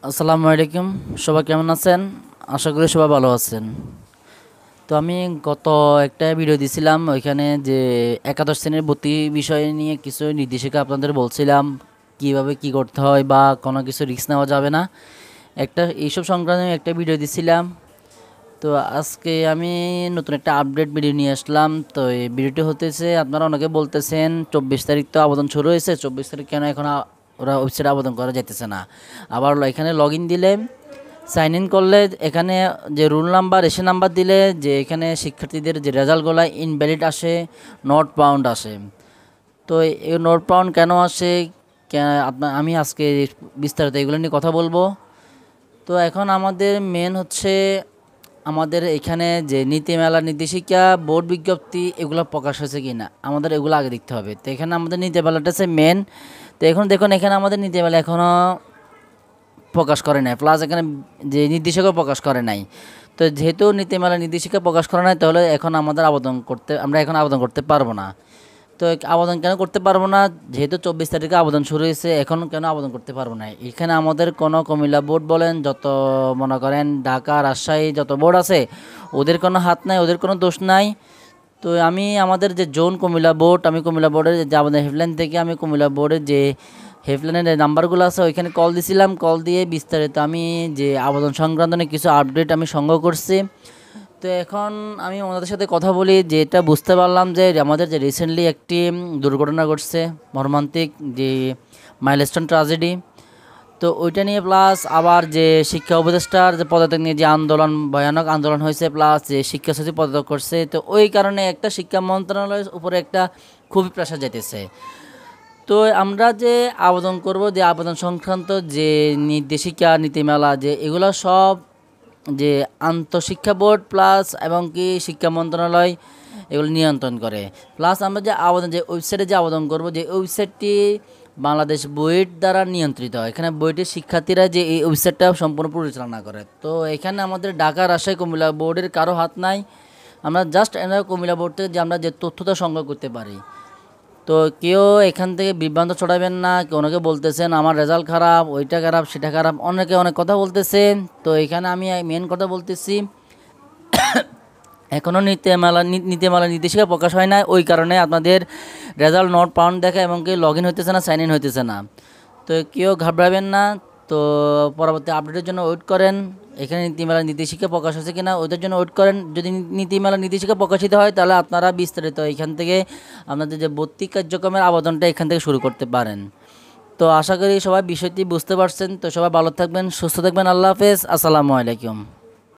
আসসালামু আলাইকুম। সবাই কেমন আছেন? আশা করি সবাই ভালো আছেন। তো আমি গত একটা ভিডিও দিছিলাম, ওইখানে যে একাদশ শ্রেণীর ভর্তি বিষয় নিয়ে কিছু নির্দেশিকা আপনাদের বলছিলাম, কিভাবে কি করতে হয় বা কোনো কিছু রিস্ক নেওয়া যাবে না, একটা এইসব সংক্রান্ত একটা ভিডিও দিছিলাম। তো আজকে আমি নতুন একটা আপডেট ভিডিও নিয়ে আসলাম। তো এই ভিডিওটি হতেছে, আপনারা অনেকে বলতেছেন 24 তারিখ তো আবেদন শুরু হয়েছে, 24 তারিখ কেন এখন ওরা ওয়েবসাইটে আবেদন করা যাইতেছে না। আবার এখানে লগ ইন দিলে, সাইন ইন করলে এখানে যে রুল নাম্বার রেশন নাম্বার দিলে যে এখানে শিক্ষার্থীদের যে রেজাল্টগুলো ইনভ্যালিড আসে, নট পাউন্ড আসে। তো এই নট পাউন্ড কেন আসে, আমি আজকে বিস্তারিত এগুলো নিয়ে কথা বলবো। তো এখন আমাদের মেন হচ্ছে, আমাদের এখানে যে নীতিমালা নির্দেশিকা বোর্ড বিজ্ঞপ্তি এগুলো প্রকাশ হয়েছে কি না, আমাদের এগুলো আগে দেখতে হবে। তো এখানে আমাদের নীতিমালাটা হচ্ছে মেন। তো এখন দেখুন, এখানে আমাদের নীতিমালা এখনও প্রকাশ করে নাই, প্লাস এখানে যে নির্দেশিকা প্রকাশ করে নাই। তো যেহেতু নীতিমালা নির্দেশিকা প্রকাশ করে নাই, তাহলে এখন আমরা এখন আবেদন করতে পারবো না। তো আবেদন কেন করতে পারবো না? যেহেতু 24 তারিখে আবেদন শুরু হয়েছে, এখন কেন আবেদন করতে পারবো না? এখানে আমাদের কোনো কুমিল্লা বোর্ড বলেন, যত মনে করেন ঢাকা রাজশাহী যত বোর্ড আছে, ওদের কোনো হাত নাই, ওদের কোনো দোষ নাই। তো আমি আমাদের যে জোন কুমিল্লা বোর্ড, আমি কুমিল্লা বোর্ডের যে আমাদের হেল্পলাইন থেকে আমি কুমিল্লা বোর্ডের যে হেল্পলাইনের নাম্বারগুলো আছে ওইখানে কল দিছিলাম। কল দিয়ে বিস্তারিত আমি যে আবেদন সংক্রান্ত কিছু আপডেট আমি সংগ্রহ করছি। তো এখন আমি ওনাদের সাথে কথা বলি, যেটা বুঝতে পারলাম যে আমাদের যে রিসেন্টলি একটি দুর্ঘটনা ঘটছে, মর্মান্তিক যে মাইলস্টোন ট্র্যাজেডি। তো ওইটা নিয়ে, প্লাস আবার যে শিক্ষা উপদেষ্টার যে পদত্যাগ নিয়ে যে আন্দোলন, ভয়ানক আন্দোলন হয়েছে, প্লাস যে শিক্ষা সচিব পদত্যাগ করছে, তো ওই কারণে একটা শিক্ষা মন্ত্রণালয়ের উপরে একটা খুবই প্রেশার যাইতেছে। তো আমরা যে আবেদন করব, যে আবেদন সংক্রান্ত যে নির্দেশিকা নীতিমালা যে এগুলো সব যে আন্তঃশিক্ষা বোর্ড প্লাস এবং কি শিক্ষা মন্ত্রণালয় এগুলো নিয়ন্ত্রণ করে। প্লাস আমরা যে আবেদন, যে ওয়েবসাইটে যে আবেদন করব, যে ওয়েবসাইটটি বাংলাদেশ বুয়েট দ্বারা নিয়ন্ত্রিত। এখানে বুয়েটের শিক্ষার্থীরা যে এই ওয়েবসাইটটা সম্পূর্ণ পরিচালনা করে। তো এখানে আমাদের ঢাকা রাজশাহী কুমিল্লা বোর্ডের কারো হাত নাই। আমরা জাস্ট কুমিল্লা বোর্ড থেকে যে আমরা যে তথ্যটা সংগ্রহ করতে পারি। তো কেউ এখান থেকে বিভ্রান্ত ছড়াবেন না। অনেকে বলতেছেন আমার রেজাল্ট খারাপ, ওইটা খারাপ, সেটা খারাপ, অনেকে অনেক কথা বলতেছে। তো এখানে আমি মেন কথা বলতেছি, এখনও নীতিমালা নির্দেশিকা প্রকাশ হয় না, ওই কারণে আপনাদের রেজাল্ট নট পাউন্ড দেখা এবং কি লগ ইন হইতেছে না, সাইন ইন হইতেছে না। তো কেউ ঘাবড়াবেন না। তো পরবর্তী আপডেটের জন্য ওয়েট করেন। এখানে নীতিমালা নির্দেশিকা প্রকাশ হচ্ছে কিনা ওইটার জন্য ওয়েট করেন। যদি নীতিমালা নির্দেশিকা প্রকাশিত হয়, তাহলে আপনারা বিস্তারিত এখান থেকে আপনাদের যে ভর্তি কার্যক্রমের আবেদনটা এখান থেকে শুরু করতে পারেন। তো আশা করি সবাই বিষয়টি বুঝতে পারছেন। তো সবাই ভালো থাকবেন, সুস্থ থাকবেন। আল্লাহ হাফেজ, আসসালামু আলাইকুম।